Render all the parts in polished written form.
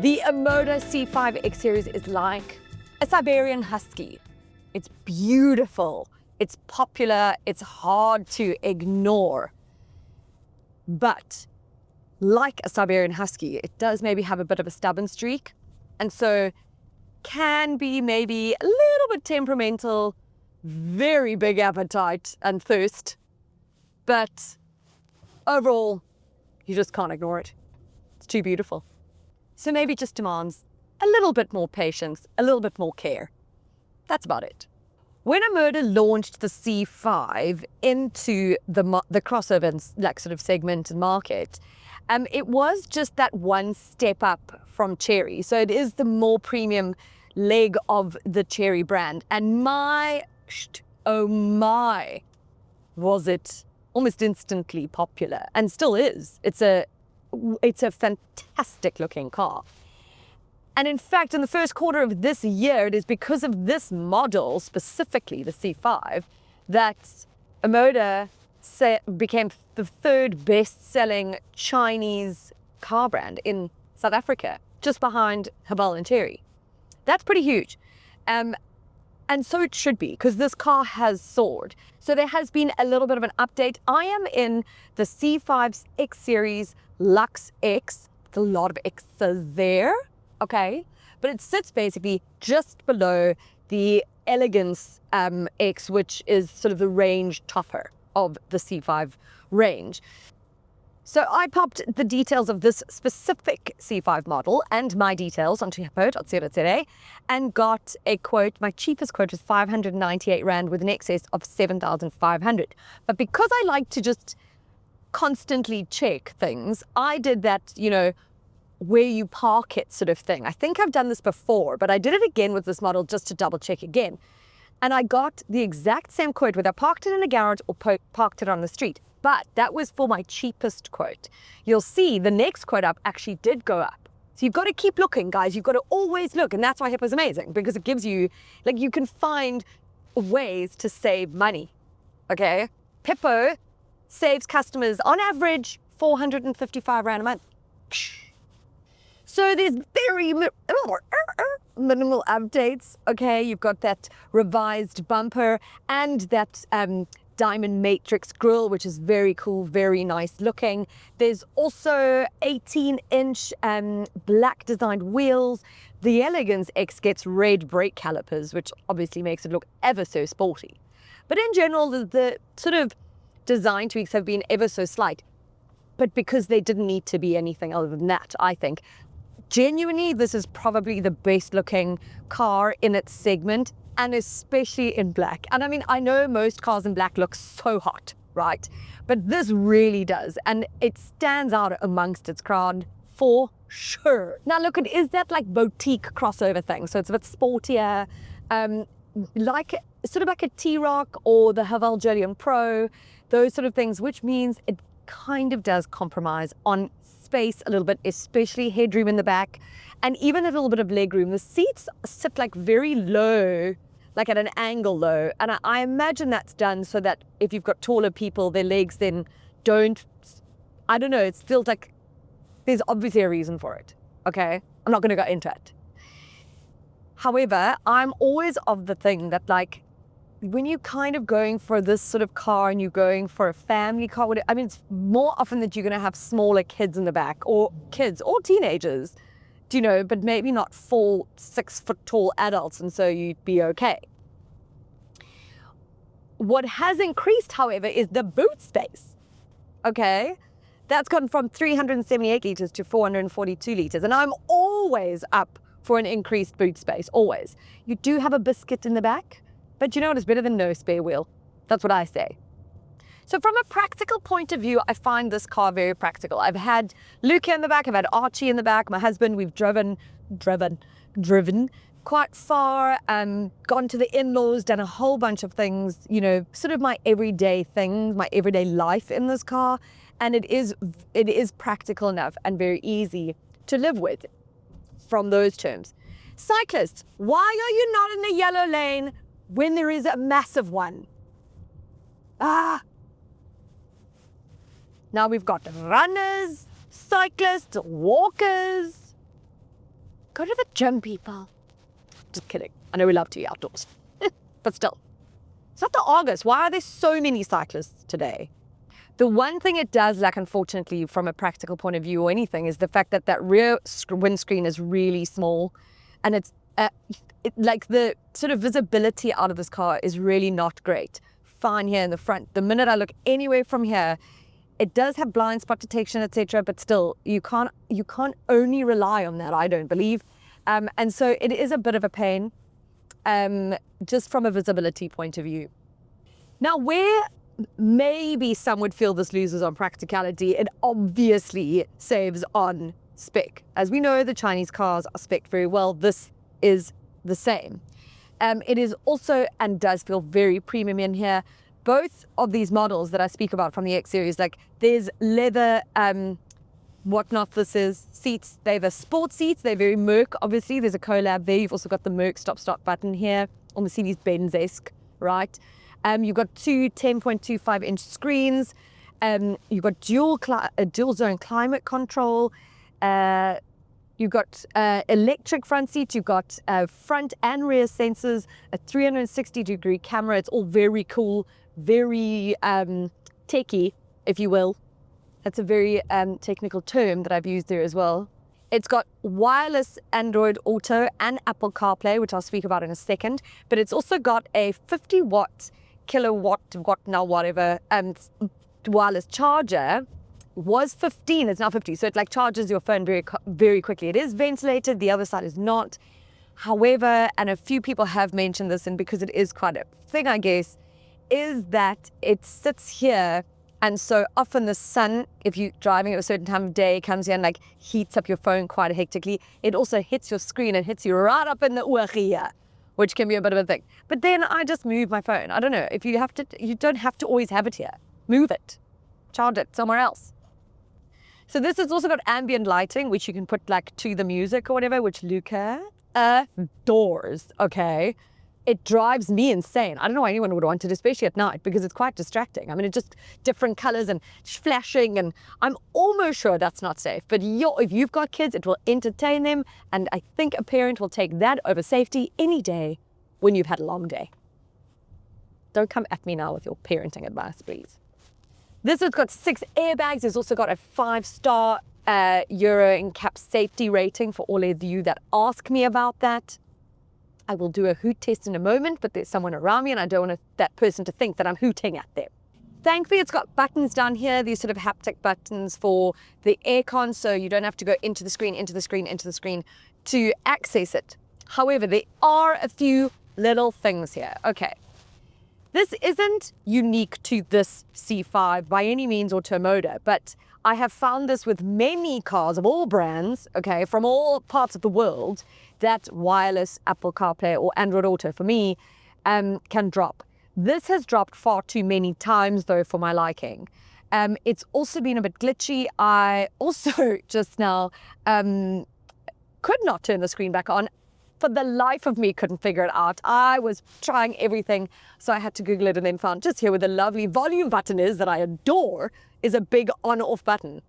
The Omoda C5X Series is like a Siberian Husky. It's beautiful, it's popular, it's hard to ignore. But like a Siberian Husky, it does maybe have a bit of a stubborn streak, and so can be maybe a little bit temperamental, very big appetite and thirst, but overall, you just can't ignore it. It's too beautiful. So maybe it just demands a little bit more patience, a little bit more care. That's about it. When Omoda launched the C5 into the crossover like sort of segment and market, it was just that one step up from Cherry. So it is the more premium leg of the Cherry brand. And oh my, was it almost instantly popular, and still is. It's a fantastic looking car. And in fact, in the first quarter of this year, it is because of this model, specifically the C5, that Omoda became the third best-selling Chinese car brand in South Africa, just behind Hippo and Cherry. That's pretty huge. And so it should be, because this car has soared. So there has been a little bit of an update. I am in the C5X Series Luxe X. It's a lot of X's there, okay? But it sits basically just below the Elegance X, which is sort of the range topper of the C5 range. So I popped the details of this specific C5 model and my details onto hippo.co.za and got a quote. My cheapest quote was 598 Rand with an excess of 7,500. But because I like to just constantly check things, I did that, where you park it sort of thing. I think I've done this before, but I did it again with this model just to double check again. And I got the exact same quote whether I parked it in a garage or parked it on the street. But that was for my cheapest quote. You'll see the next quote up actually did go up. So you've got to keep looking, guys. You've got to always look. And that's why Hippo's amazing, because it gives you, you can find ways to save money, okay? Hippo saves customers on average 455 Rand a month. So there's very minimal updates, okay? You've got that revised bumper and that diamond matrix grille, which is very cool, very nice looking. There's also 18-inch black designed wheels. The Elegance X gets red brake calipers, which obviously makes it look ever so sporty. But in general, the sort of design tweaks have been ever so slight, but because they didn't need to be anything other than that, I think. Genuinely, this is probably the best looking car in its segment, and especially in black. And I mean, I know most cars in black look so hot, right? But this really does, and it stands out amongst its crowd for sure. Now look, it is that like boutique crossover thing, so it's a bit sportier, sort of like a T-Roc or the Haval Julian Pro, those sort of things, which means it kind of does compromise on space a little bit, especially headroom in the back, and even a little bit of legroom. The seats sit like very low, like at an angle low, and I imagine that's done so that if you've got taller people, their legs then don't, I don't know, it feels like there's obviously a reason for it, okay? I'm not going to go into it. However, I'm always of the thing that when you're kind of going for this sort of car and you're going for a family car, I mean, it's more often that you're going to have smaller kids in the back, or kids or teenagers, but maybe not 4-6 foot tall adults, and so you'd be okay. What has increased, however, is the boot space, okay? That's gone from 378 litres to 442 litres, and I'm always up for an increased boot space, always. You do have a biscuit in the back, but you know what, it's better than no spare wheel. That's what I say. So from a practical point of view, I find this car very practical. I've had Luca in the back, I've had Archie in the back, my husband, we've driven quite far, gone to the in-laws, done a whole bunch of things, sort of my everyday things, my everyday life in this car. And it is practical enough and very easy to live with from those terms. Cyclists, why are you not in the yellow lane when there is a massive one? Now we've got runners, cyclists, walkers. Go to the gym, people. Just kidding. I know we love to be outdoors. But still. It's not the Argus. Why are there so many cyclists today? The one thing it does lack, unfortunately, from a practical point of view or anything, is the fact that that rear windscreen is really small, and it's like the sort of visibility out of this car is really not great. Fine here in the front. The minute I look anywhere from here, it does have blind spot detection, etc. But still, you can't only rely on that, I don't believe. And so it is a bit of a pain, just from a visibility point of view. Now, where maybe some would feel this loses on practicality, it obviously saves on spec. As we know, the Chinese cars are spec'd very well. This is the same. It is also, and does feel very premium in here. Both of these models that I speak about from the X series, like there's leather, whatnot this is, seats. They're the sport seats. They're very Merc, obviously. There's a collab there. You've also got the Merc stop-start button here, on Mercedes-Benz-esque, right? You've got two 10.25-inch screens. You've got dual zone climate control. You've got electric front seats. You've got front and rear sensors, a 360-degree camera. It's all very cool, very techie, if you will. That's a very technical term that I've used there as well. It's got wireless Android Auto and Apple CarPlay, which I'll speak about in a second. But it's also got a 50-watt, wireless charger. Was 15, it's now 50. So it like charges your phone very, very quickly. It is ventilated, the other side is not. However, and a few people have mentioned this, and because it is quite a thing, I guess, is that it sits here. And so often the sun, if you're driving at a certain time of day, comes here and like heats up your phone quite hectically. It also hits your screen and hits you right up in the oor here, which can be a bit of a thing. But then I just move my phone. I don't know, if you don't have to always have it here. Move it, charge it somewhere else. So this has also got ambient lighting, which you can put like to the music or whatever, which Luca adores, okay? It drives me insane. I don't know why anyone would want it, especially at night, because it's quite distracting. I mean, it's just different colors and flashing, and I'm almost sure that's not safe. But if you've got kids, it will entertain them, and I think a parent will take that over safety any day when you've had a long day. Don't come at me now with your parenting advice, please. This has got 6 airbags. It's also got a 5-star Euro NCAP safety rating for all of you that ask me about that. I will do a hoot test in a moment, but there's someone around me and I don't want that person to think that I'm hooting at them. Thankfully, it's got buttons down here, these sort of haptic buttons for the aircon, so you don't have to go into the screen to access it. However, there are a few little things here. Okay. This isn't unique to this C5 by any means or to Omoda, but I have found this with many cars of all brands, okay, from all parts of the world, that wireless Apple CarPlay or Android Auto for me can drop. This has dropped far too many times though for my liking. It's also been a bit glitchy. I also just now could not turn the screen back on. For the life of me, couldn't figure it out. I was trying everything, so I had to Google it and then found just here where the lovely volume button is that I adore is a big on-off button.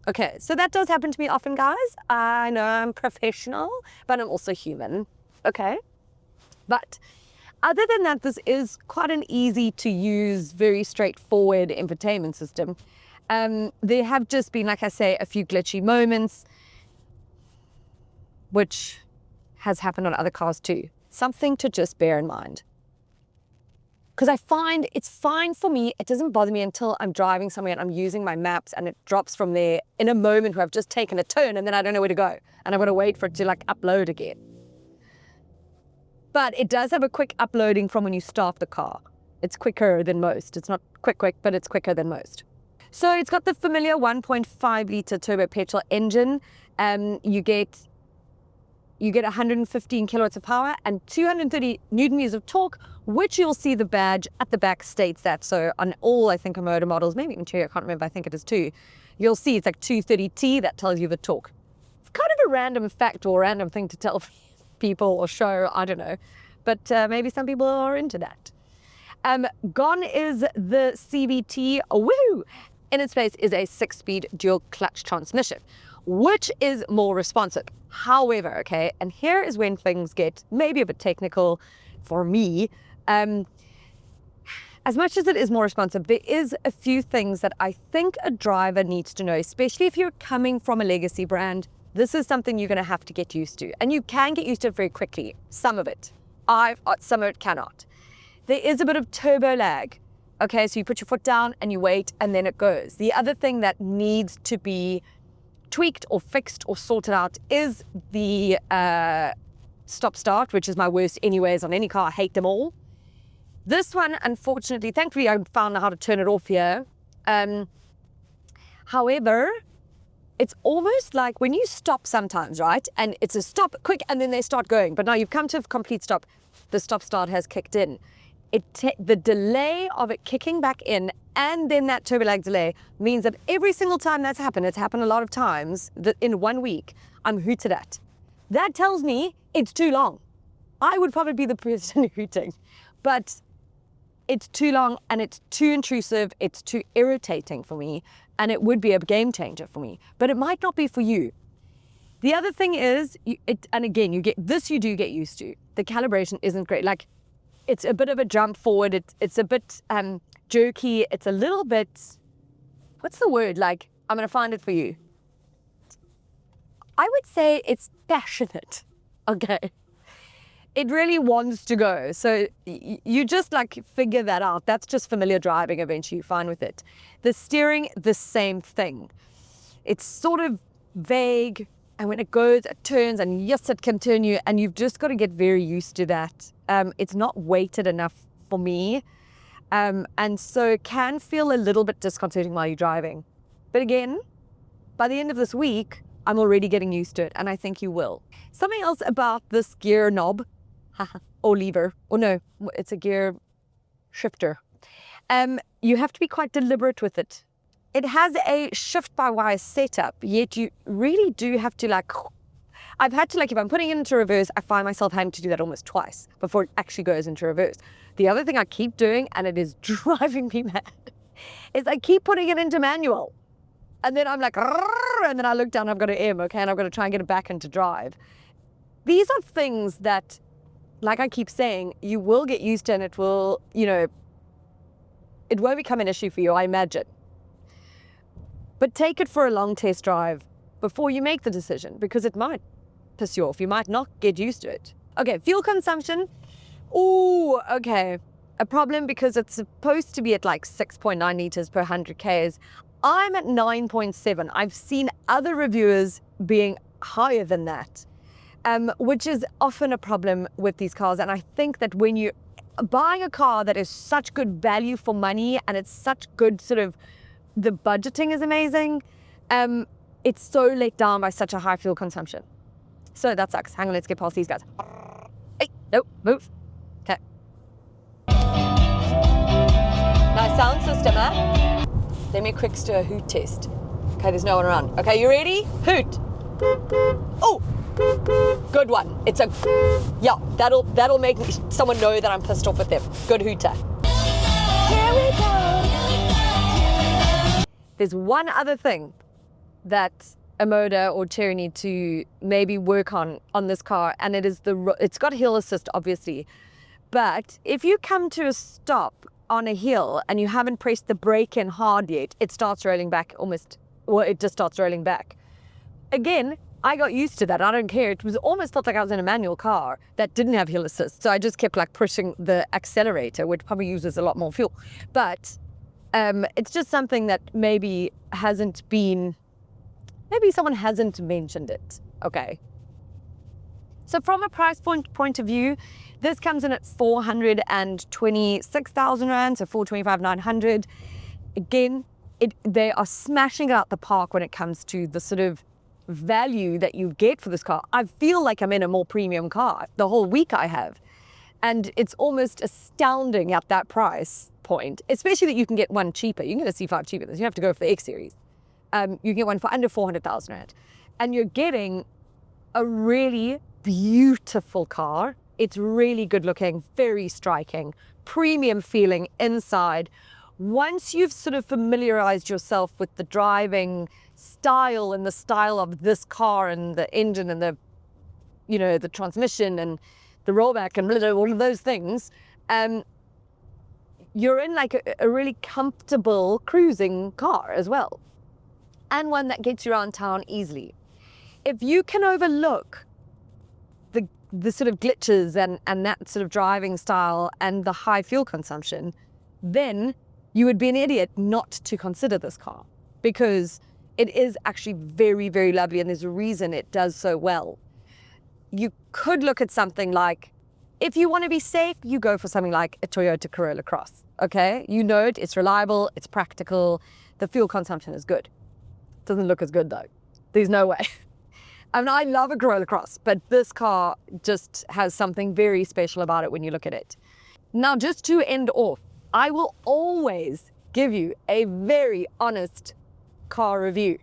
Okay, so that does happen to me often, guys. I know I'm professional, but I'm also human, okay? But other than that, this is quite an easy to use, very straightforward infotainment system. There have just been, like I say, a few glitchy moments, which has happened on other cars too. Something to just bear in mind. Because I find it's fine for me, it doesn't bother me until I'm driving somewhere and I'm using my maps and it drops from there in a moment where I've just taken a turn and then I don't know where to go. And I've got to wait for it to like upload again. But it does have a quick uploading from when you start the car. It's quicker than most. It's not quick, but it's quicker than most. So it's got the familiar 1.5 litre turbo petrol engine. You get 115 kilowatts of power and 230 Newton meters of torque, which you'll see the badge at the back states that. So on all, I think, Omoda models, maybe even 2, I can't remember, I think it is 2, you'll see it's like 230T, that tells you the torque. It's kind of a random fact or random thing to tell people or show, I don't know. But maybe some people are into that. Gone is the CVT, woo! In its place is a 6-speed dual clutch transmission. which is more responsive. However, okay, and here is when things get maybe a bit technical for me. As much as it is more responsive, there is a few things that I think a driver needs to know, especially if you're coming from a legacy brand. This is something you're going to have to get used to, and you can get used to it very quickly. Some of it. Some of it cannot. There is a bit of turbo lag. Okay, so you put your foot down and you wait, and then it goes. The other thing that needs to be tweaked or fixed or sorted out is the stop-start, which is my worst anyways on any car. I hate them all. This one, unfortunately, thankfully, I found out how to turn it off here. However, it's almost like when you stop sometimes, right? And it's a stop, quick, and then they start going. But now you've come to a complete stop. The stop-start has kicked in. The delay of it kicking back in and then that turbo lag delay means that every single time that's happened, it's happened a lot of times, that in 1 week, I'm hooted at. That tells me it's too long. I would probably be the person hooting, but it's too long and it's too intrusive, it's too irritating for me, and it would be a game changer for me, but it might not be for you. The other thing is, and again, you do get used to. The calibration isn't great. Like, it's a bit of a jump forward. It's a bit jerky. It's a little bit, what's the word? Like, I'm going to find it for you. I would say it's passionate. Okay. It really wants to go. So you just like figure that out. That's just familiar driving. Eventually you're fine with it. The steering, the same thing. It's sort of vague. And when it goes, it turns, and yes, it can turn you. And you've just got to get very used to that. It's not weighted enough for me. And so it can feel a little bit disconcerting while you're driving. But again, by the end of this week, I'm already getting used to it. And I think you will. Something else about this gear knob. Or lever, or no, it's a gear shifter. You have to be quite deliberate with it. It has a shift-by-wire setup, yet you really do have to I've had to if I'm putting it into reverse, I find myself having to do that almost twice before it actually goes into reverse. The other thing I keep doing, and it is driving me mad, is I keep putting it into manual. And then I'm like, and then I look down, I've got an M, okay, and I've got to try and get it back into drive. These are things that, like I keep saying, you will get used to, and it will, it won't become an issue for you, I imagine. But take it for a long test drive before you make the decision, because it might piss you off. You might not get used to it. Okay, fuel consumption. Ooh, okay. A problem because it's supposed to be at like 6.9 liters per 100 Ks. I'm at 9.7. I've seen other reviewers being higher than that. Which is often a problem with these cars. And I think that when you're buying a car that is such good value for money and it's such good the budgeting is amazing, it's so let down by such a high fuel consumption. So that sucks. Hang on, let's get past these guys. Hey, no, move. Okay. Nice sound system, huh? Let me quick do a hoot test. Okay, there's no one around. Okay, you ready? Hoot. Oh! Good one. It's yeah, that'll make someone know that I'm pissed off with them. Good hooter. Here we go. There's one other thing that Omoda or Cherry need to maybe work on this car, and it's got hill assist, obviously. But if you come to a stop on a hill and you haven't pressed the brake in hard yet, it starts rolling back it just starts rolling back. Again, I got used to that. I don't care. It was almost felt like I was in a manual car that didn't have hill assist. So I just kept pushing the accelerator, which probably uses a lot more fuel. But it's just something that maybe someone hasn't mentioned it. Okay. So from a price point of view, this comes in at 426,000 Rand, so 425,900. Again, they are smashing it out the park when it comes to the value that you get for this car. I feel like I'm in a more premium car the whole week I have. And it's almost astounding at that price point, especially that you can get one cheaper. You can get a C5 cheaper. You have to go for the X Series. You can get one for under 400,000 Rand. And you're getting a really beautiful car. It's really good looking, very striking, premium feeling inside, once you've sort of familiarized yourself with the driving style and the style of this car and the engine and the, you know, the transmission and the rollback and all of those things, you're in like a really comfortable cruising car as well, and one that gets you around town easily. If you can overlook the sort of glitches and that sort of driving style and the high fuel consumption, then you would be an idiot not to consider this car, because it is actually very, very lovely, and there's a reason it does so well. You could look at something like, if you want to be safe, you go for something like a Toyota Corolla Cross, okay? You know it, it's reliable, it's practical, the fuel consumption is good. Doesn't look as good though. There's no way. I mean, I love a Corolla Cross, but this car just has something very special about it when you look at it. Now, just to end off, I will always give you a very honest car review,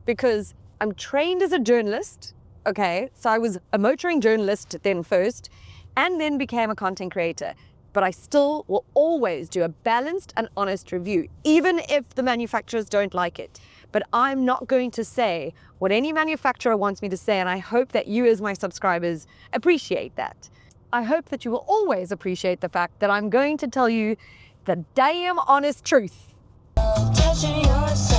because I'm trained as a journalist, okay? So I was a motoring journalist then first, and then became a content creator. But I still will always do a balanced and honest review, even if the manufacturers don't like it. But I'm not going to say what any manufacturer wants me to say, and I hope that you as my subscribers appreciate that. I hope that you will always appreciate the fact that I'm going to tell you the damn honest truth. Touching yourself.